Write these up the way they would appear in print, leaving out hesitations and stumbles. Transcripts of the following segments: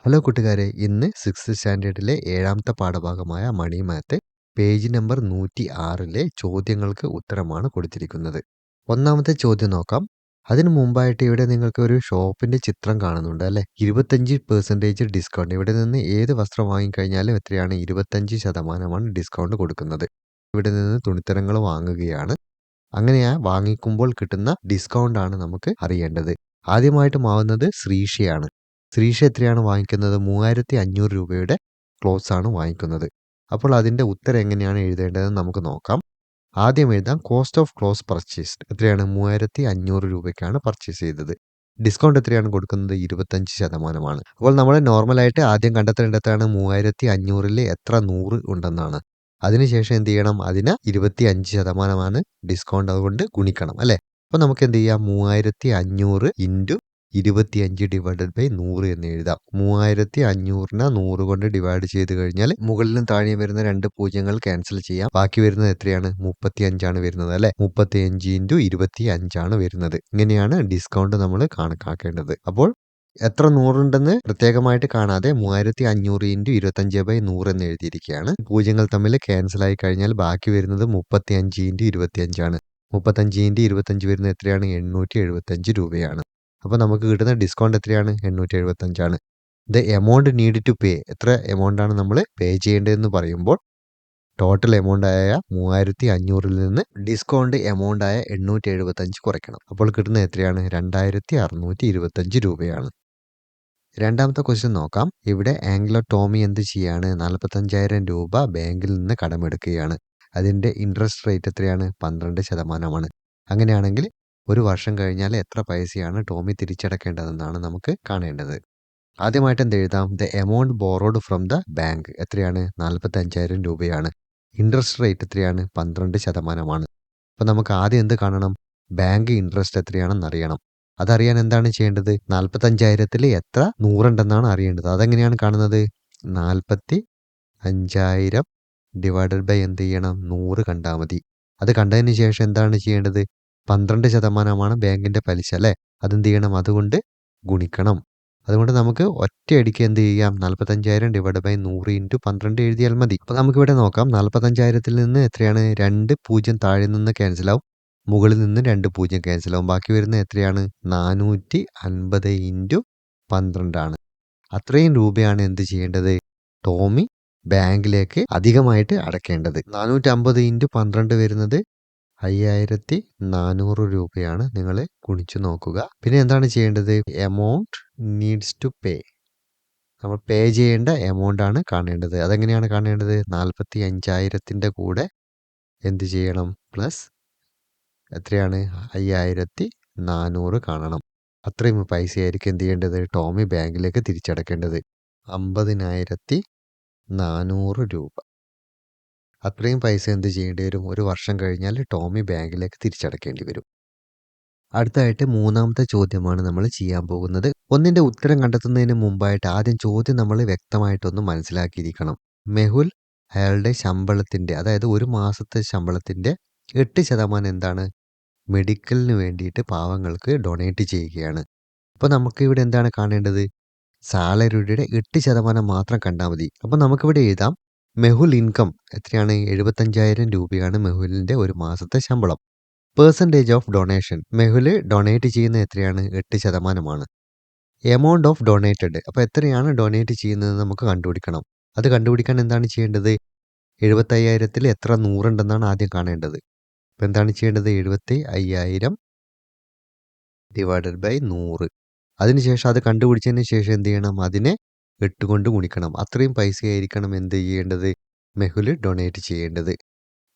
Hello കൂട്ടുകാരെ, ഇന്ന് 6th സ്റ്റാൻഡേർഡിലെ 7ാമത്തെ പാഠഭാഗമായ മണി math page number 106 ചോദ്യങ്ങൾക്ക് ഉത്തരമാണ് കൊടുത്തിരിക്കുന്നത്. ഒന്നാമത്തെ ചോദ്യം നോക്കാം. അതിനു മുമ്പായിട്ട് ഇവിടെ നിങ്ങൾക്ക് ഒരു ഷോപ്പിന്റെ ചിത്രം കാണുന്നുണ്ട് അല്ലേ? 25% ഡിസ്കൗണ്ട്. ഇവിടെ നിന്ന് ഏത് വസ്ത്രം വാങ്ങിക്കഴിഞ്ഞാലും എത്രയാണ്? 25% ഡിസ്കൗണ്ട് കൊടുക്കുന്നത്. ഇവിടെ നിന്ന് തുണിത്തരങ്ങൾ വാങ്ങുകയാണ്. അങ്ങനെ വാങ്ങിക്കുമ്പോൾ കിട്ടുന്ന ഡിസ്കൗണ്ട് ആണ് നമുക്ക് അറിയേണ്ടത്. ആദ്യമായിട്ട് വാങ്ങുന്നത് ശ്രീഷയാണ്. ശ്രീഷ എത്രയാണ് വാങ്ങിക്കുന്നത്? 3500 രൂപയുടെ ക്ലോത്ത്സ് ആണ് വാങ്ങിക്കുന്നത്. അപ്പോൾ അതിൻ്റെ ഉത്തരം എങ്ങനെയാണ് എഴുതേണ്ടതെന്ന് നമുക്ക് നോക്കാം. ആദ്യം എഴുതാം കോസ്റ്റ് ഓഫ് ക്ലോത്ത്സ് പർച്ചേസ്ഡ്. എത്രയാണ്? 3500 രൂപയ്ക്കാണ് പർച്ചേസ് ചെയ്തത്. ഡിസ്കൗണ്ട് എത്രയാണ് കൊടുക്കുന്നത്? 25%. അപ്പോൾ നമ്മൾ നോർമലായിട്ട് ആദ്യം കണ്ടെത്തേണ്ടതാണ് 3500-ൽ എത്ര 100 ഉണ്ടെന്നാണ്. അതിനുശേഷം എന്ത് ചെയ്യണം? അതിന് 25% ഡിസ്കൗണ്ട് അതുകൊണ്ട് ഗുണിക്കണം അല്ലേ? അപ്പോൾ നമുക്ക് എന്ത് ചെയ്യാം? 3500 ഇൻറ്റു 25 ഡിവൈഡഡ് ബൈ 100 എന്ന് എഴുതാം. 3500-നെ 100 കൊണ്ട് ഡിവൈഡ് ചെയ്ത് കഴിഞ്ഞാൽ മുകളിലും താഴെയും വരുന്ന 2 പൂജ്യങ്ങൾ ക്യാൻസൽ ചെയ്യാം. ബാക്കി വരുന്നത് എത്രയാണ്? 35 വരുന്നത് അല്ലേ? 35 ഇൻറ്റു 25 ആണ് വരുന്നത്. ഇങ്ങനെയാണ് ഡിസ്കൗണ്ട് നമ്മൾ കണക്കാക്കേണ്ടത്. അപ്പോൾ എത്ര 100 ഉണ്ടെന്ന് പ്രത്യേകമായിട്ട് കാണാതെ 3500 ഇൻറ്റു 25/100 എന്ന് എഴുതിയിരിക്കുകയാണ്. പൂജ്യങ്ങൾ തമ്മിൽ ക്യാൻസൽ ആയി കഴിഞ്ഞാൽ ബാക്കി വരുന്നത് 35 ഇൻറ്റു 25 ആണ്. 35 ഇൻറ്റു 25 വരുന്നത് എത്രയാണ്? 875 രൂപയാണ്. അപ്പോൾ നമുക്ക് കിട്ടുന്ന ഡിസ്കൗണ്ട് എത്രയാണ്? 875 ആണ്. The amount need to pay, എത്ര എമൗണ്ട് ആണ് നമ്മൾ പേ ചെയ്യേണ്ടതെന്ന് പറയുമ്പോൾ ടോട്ടൽ എമൗണ്ട് ആയ 3500-ൽ നിന്ന് ഡിസ്കൗണ്ട് എമൗണ്ട് ആയ 875 കുറയ്ക്കണം. അപ്പോൾ കിട്ടുന്നത് എത്രയാണ്? 2625 രൂപയാണ്. രണ്ടാമത്തെ ക്വസ്റ്റ്യൻ നോക്കാം. ഇവിടെ ആംഗ്ലോ ടോമി എന്ത് ചെയ്യാണ്? 45,000 രൂപ ബാങ്കിൽ നിന്ന് കടമെടുക്കുകയാണ്. അതിൻ്റെ ഇൻട്രസ്റ്റ് റേറ്റ് എത്രയാണ്? 12%. അങ്ങനെയാണെങ്കിൽ ഒരു വർഷം കഴിഞ്ഞാൽ എത്ര പൈസയാണ് ടോമി തിരിച്ചടക്കേണ്ടതെന്നാണ് നമുക്ക് കാണേണ്ടത്. ആദ്യമായിട്ട് എന്ത് എഴുതാം? The amount borrowed from the bank എത്രയാണ്? 45,000 രൂപയാണ്. ഇൻട്രസ്റ്റ് റേറ്റ് എത്രയാണ്? 12%. അപ്പോൾ നമുക്ക് ആദ്യം എന്ത് കാണണം? ബാങ്ക് ഇൻട്രസ്റ്റ് എത്രയാണെന്ന് അറിയണം. അതറിയാൻ എന്താണ് ചെയ്യേണ്ടത്? 45,000-ൽ എത്ര 100 ഉണ്ടെന്നാണ് അറിയേണ്ടത്. അതെങ്ങനെയാണ് കാണുന്നത്? 45,000 ഡിവൈഡഡ് ബൈ എന്ത് ചെയ്യണം? 100 കണ്ടാൽ മതി. അത് കണ്ടതിന് ശേഷം എന്താണ് ചെയ്യേണ്ടത്? 12% ബാങ്കിൻ്റെ പലിശ അല്ലേ? അതെന്ത് ചെയ്യണം? അതുകൊണ്ട് ഗുണിക്കണം. അതുകൊണ്ട് നമുക്ക് ഒറ്റയടിക്ക് എന്ത് ചെയ്യാം? 45,000 ഡിവൈഡ് ബൈ 100 ഇൻറ്റു 12 എഴുതിയാൽ മതി. അപ്പോൾ നമുക്കിവിടെ നോക്കാം. 45,000-ൽ നിന്ന് എത്രയാണ്? 2 പൂജ്യം താഴെ നിന്ന് ക്യാൻസലാവും, മുകളിൽ നിന്ന് 2 പൂജ്യം ക്യാൻസലാവും. ബാക്കി വരുന്നത് എത്രയാണ്? 450 ഇൻറ്റു 12 ആണ്. അത്രയും രൂപയാണ് എന്ത് ചെയ്യേണ്ടത്? ടോമി ബാങ്കിലേക്ക് അധികമായിട്ട് അടയ്ക്കേണ്ടത്. 450 ഇൻറ്റു 12 വരുന്നത് 5400 രൂപയാണ്. നിങ്ങൾ ഗുണിച്ചു നോക്കുക. പിന്നെ എന്താണ് ചെയ്യേണ്ടത്? എമൗണ്ട് നീഡ്സ് ടു പേ, നമ്മൾ പേ ചെയ്യേണ്ട എമൗണ്ട് ആണ് കാണേണ്ടത്. അതെങ്ങനെയാണ് കാണേണ്ടത്? 45,000-ൻ്റെ കൂടെ എന്ത് ചെയ്യണം? പ്ലസ് എത്രയാണ്? 5400 കാണണം. അത്രയും പൈസയായിരിക്കും എന്ത് ചെയ്യേണ്ടത്? ടോമി ബാങ്കിലേക്ക് തിരിച്ചടക്കേണ്ടത്. 50,400 രൂപ. അത്രയും പൈസ എന്ത് ചെയ്യേണ്ടി വരും? ഒരു വർഷം കഴിഞ്ഞാൽ ടോമി ബാങ്കിലേക്ക് തിരിച്ചടക്കേണ്ടി വരും. അടുത്തായിട്ട് മൂന്നാമത്തെ ചോദ്യമാണ് നമ്മൾ ചെയ്യാൻ പോകുന്നത്. ഒന്നിൻ്റെ ഉത്തരം കണ്ടെത്തുന്നതിന് മുമ്പായിട്ട് ആദ്യം ചോദ്യം നമ്മൾ വ്യക്തമായിട്ടൊന്ന് മനസ്സിലാക്കിയിരിക്കണം. മെഹുൽ അയാളുടെ ശമ്പളത്തിൻ്റെ, അതായത് ഒരു മാസത്തെ ശമ്പളത്തിൻ്റെ 8% എന്താണ്? മെഡിക്കലിന് വേണ്ടിയിട്ട് പാവങ്ങൾക്ക് ഡൊണേറ്റ് ചെയ്യുകയാണ്. അപ്പോൾ നമുക്കിവിടെ എന്താണ് കാണേണ്ടത്? സാലറിയുടെ 8% മാത്രം കണ്ടാൽ മതി. അപ്പോൾ നമുക്കിവിടെ എഴുതാം മെഹുൽ ഇൻകം എത്രയാണ്? 75,000 രൂപയാണ് മെഹുലിൻ്റെ ഒരു മാസത്തെ ശമ്പളം. Percentage of donation, Mehul donate ചെയ്യുന്നത് എത്രയാണ്? 8%. എമൗണ്ട് ഓഫ് ഡൊണേറ്റഡ്, അപ്പോൾ എത്രയാണ് ഡൊണേറ്റ് ചെയ്യുന്നത് നമുക്ക് കണ്ടുപിടിക്കണം. അത് കണ്ടുപിടിക്കാൻ എന്താണ് ചെയ്യേണ്ടത്? 75,000-ൽ എത്ര 100 ഉണ്ടെന്നാണ് ആദ്യം കാണേണ്ടത്. അപ്പോൾ എന്താണ് ചെയ്യേണ്ടത്? 75,000 ഡിവൈഡഡ് ബൈ 100. അതിനുശേഷം അത് കണ്ടുപിടിച്ചതിന് ശേഷം എന്ത് ചെയ്യണം? അതിനെ 8 കൊണ്ട് ഗുണിക്കണം. അത്രയും പൈസയായിരിക്കണം എന്ത് ചെയ്യേണ്ടത്? മെഹുൽ ഡൊണേറ്റ് ചെയ്യേണ്ടത്.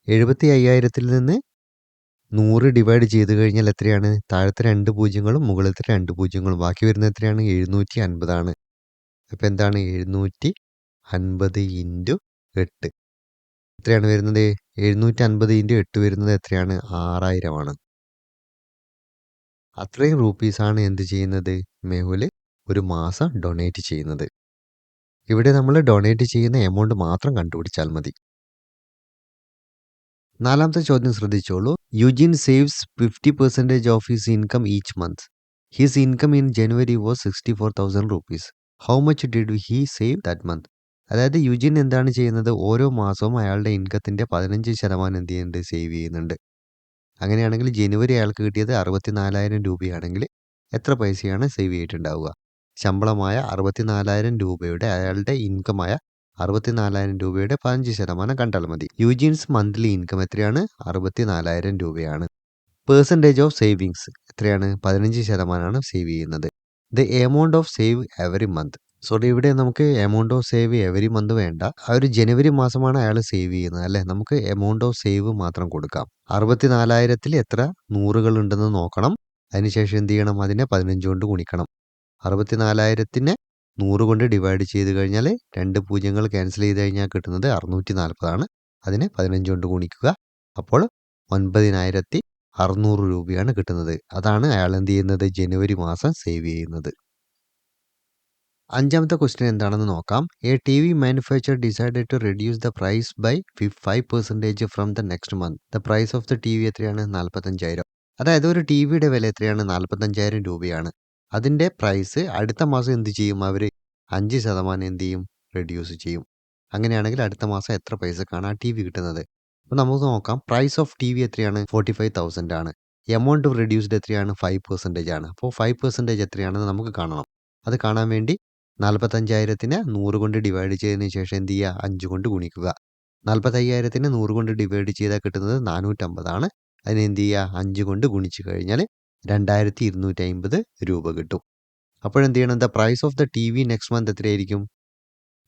75,000-ൽ നിന്ന് 100 ഡിവൈഡ് ചെയ്ത് കഴിഞ്ഞാൽ എത്രയാണ്? താഴത്തെ 2 പൂജ്യങ്ങളും മുകളിലത്തെ 2 പൂജ്യങ്ങളും. ബാക്കി വരുന്നത് എത്രയാണ്? 750 ആണ്. അപ്പോൾ എന്താണ്? 750 ഇൻറ്റു 8 എത്രയാണ് വരുന്നത്? 750 ഇൻറ്റു 8 വരുന്നത് എത്രയാണ്? 6000 ആണ്. അത്രയും റുപ്പീസാണ് എന്ത് ചെയ്യുന്നത്? മെഹുൽ ഒരു മാസം ഡൊണേറ്റ് ചെയ്യുന്നത്. ഇവിടെ നമ്മൾ ഡൊണേറ്റ് ചെയ്യുന്ന എമൗണ്ട് മാത്രം കണ്ടുപിടിച്ചാൽ മതി. നാലാമത്തെ ചോദ്യം ശ്രദ്ധിച്ചോളൂ. Eugene saves 50% of his income each month. His income in January was 64,000 rupees. How much did he save that month? അതായത് യുജിൻ എന്താണ് ചെയ്യുന്നത്? ഓരോ മാസവും അയാളുടെ ഇൻകത്തിൻ്റെ 15% എന്ത് ചെയ്യുന്നുണ്ട്? സേവ് ചെയ്യുന്നുണ്ട്. അങ്ങനെയാണെങ്കിൽ ജനുവരി അയാൾക്ക് കിട്ടിയത് 64,000 രൂപയാണെങ്കിൽ എത്ര പൈസയാണ് സേവ് ചെയ്തിട്ടുണ്ടാവുക? ശമ്പളമായ 64,000 രൂപയുടെ അയാളുടെ ഇൻകമായ 64,000 രൂപയുടെ 15% കണ്ടാൽ മതി. യുജീൻസ് മന്ത്ലി ഇൻകം എത്രയാണ്? 64,000 രൂപയാണ്. പെർസെൻറ്റേജ് ഓഫ് സേവിങ്സ് എത്രയാണ്? 15% സേവ് ചെയ്യുന്നത്. The amount of save every month. Sorry, ഇവിടെ നമുക്ക് amount of save every month വേണ്ട. ആ ഒരു ജനുവരി മാസമാണ് അയാൾ സേവ് ചെയ്യുന്നത് അല്ലേ? നമുക്ക് എമൗണ്ട് ഓഫ് സേവ് മാത്രം കൊടുക്കാം. 64,000-ൽ എത്ര നൂറുകളുണ്ടെന്ന് നോക്കണം. അതിനുശേഷം എന്ത് ചെയ്യണം? അതിനെ 15 കൊണ്ട് ഗുണിക്കണം. 64,000-നെ 100 കൊണ്ട് ഡിവൈഡ് ചെയ്ത് കഴിഞ്ഞാൽ 2 പൂജ്യങ്ങൾ ക്യാൻസൽ ചെയ്ത് കഴിഞ്ഞാൽ കിട്ടുന്നത് 640 അതിനെ 15 കൊണ്ട് ഗുണിക്കുക. അപ്പോൾ 9,600 രൂപയാണ് കിട്ടുന്നത്. അതാണ് അയാൾ എന്ത് ചെയ്യുന്നത്? ജനുവരി മാസം സേവ് ചെയ്യുന്നത്. അഞ്ചാമത്തെ ക്വസ്റ്റ്യൻ എന്താണെന്ന് നോക്കാം. A T V manufacturer decided to reduce the price by 5% from the next month. The price of the T V എത്രയാണ്? 45,000. അതായത് ഒരു ടി വിയുടെ വില എത്രയാണ്? 45,000 രൂപയാണ്. അതിൻ്റെ പ്രൈസ് അടുത്ത മാസം എന്ത് ചെയ്യും? അവർ 5% എന്ത് ചെയ്യും? റെഡ്യൂസ് ചെയ്യും. അങ്ങനെയാണെങ്കിൽ അടുത്ത മാസം എത്ര പൈസക്കാണ് ആ ടി വി കിട്ടുന്നത്? അപ്പോൾ നമുക്ക് നോക്കാം. പ്രൈസ് ഓഫ് ടി വി എത്രയാണ്? 45,000 ആണ്. എമൗണ്ട് റെഡ്യൂസ്ഡ് എത്രയാണ്? 5% ആണ്. അപ്പോൾ 5% എത്രയാണെന്ന് നമുക്ക് കാണണം. അത് കാണാൻ വേണ്ടി 45,000-നെ 100 കൊണ്ട് ഡിവൈഡ് ചെയ്തതിന് ശേഷം എന്ത് ചെയ്യുക? 5 കൊണ്ട് ഗുണിക്കുക. 45,000-നെ 100 കൊണ്ട് ഡിവൈഡ് ചെയ്താൽ കിട്ടുന്നത് 450 ആണ്. അതിന് എന്ത് ചെയ്യുക? 5 കൊണ്ട് ഗുണിച്ച് കഴിഞ്ഞാൽ 2,250 രൂപ കിട്ടും. അപ്പോഴെന്ത് ചെയ്യണം? The price of the T വി നെക്സ്റ്റ് മന്ത് എത്രയായിരിക്കും?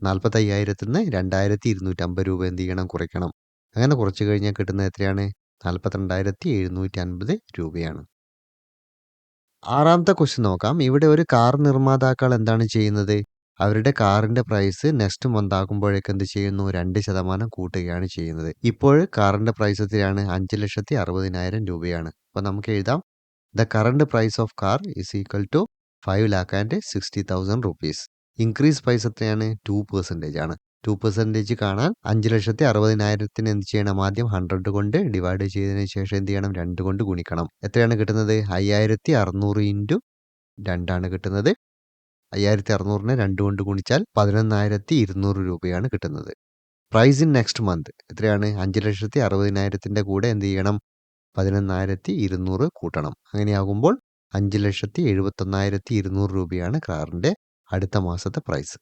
45,000-ൽ നിന്ന് 2,250 രൂപ എന്ത് ചെയ്യണം? കുറയ്ക്കണം. അങ്ങനെ കുറച്ച് കഴിഞ്ഞാൽ കിട്ടുന്നത് എത്രയാണ്? 42,750 രൂപയാണ്. ആറാമത്തെ ക്വസ്റ്റ്യൻ നോക്കാം. ഇവിടെ ഒരു കാർ നിർമ്മാതാക്കൾ എന്താണ് ചെയ്യുന്നത്? അവരുടെ കാറിൻ്റെ പ്രൈസ് നെക്സ്റ്റ് മന്ത് ആകുമ്പോഴേക്ക് എന്ത് ചെയ്യുന്നു? 2% കൂട്ടുകയാണ് ചെയ്യുന്നത്. ഇപ്പോൾ കാറിൻ്റെ പ്രൈസ് എത്രയാണ്? 5,60,000 രൂപയാണ്. അപ്പോൾ നമുക്ക് എഴുതാം, the current price of car is equal to 5,60,000 rupees. Increase price എത്രയാണ്? 2% ആണ്. 2% കാണാൻ 5,60,000-ന് എന്ത് ചെയ്യണം? ആദ്യം 100 കൊണ്ട് ഡിവൈഡ് ചെയ്തതിന് ശേഷം എന്ത് ചെയ്യണം? 2 കൊണ്ട് ഗുണിക്കണം. എത്രയാണ് കിട്ടുന്നത്? 5,600 ഇൻറ്റു 2 കിട്ടുന്നത്. 5,600-നെ 2 കൊണ്ട് ഗുണിച്ചാൽ 11,200 രൂപയാണ് കിട്ടുന്നത്. പ്രൈസ് ഇൻ നെക്സ്റ്റ് മന്ത് എത്രയാണ്? 5,60,000-ൻ്റെ കൂടെ എന്ത് ചെയ്യണം? 11,200 കൂട്ടണം. അങ്ങനെയാകുമ്പോൾ 5,71,200 രൂപയാണ് കാറിൻ്റെ അടുത്ത മാസത്തെ പ്രൈസ്.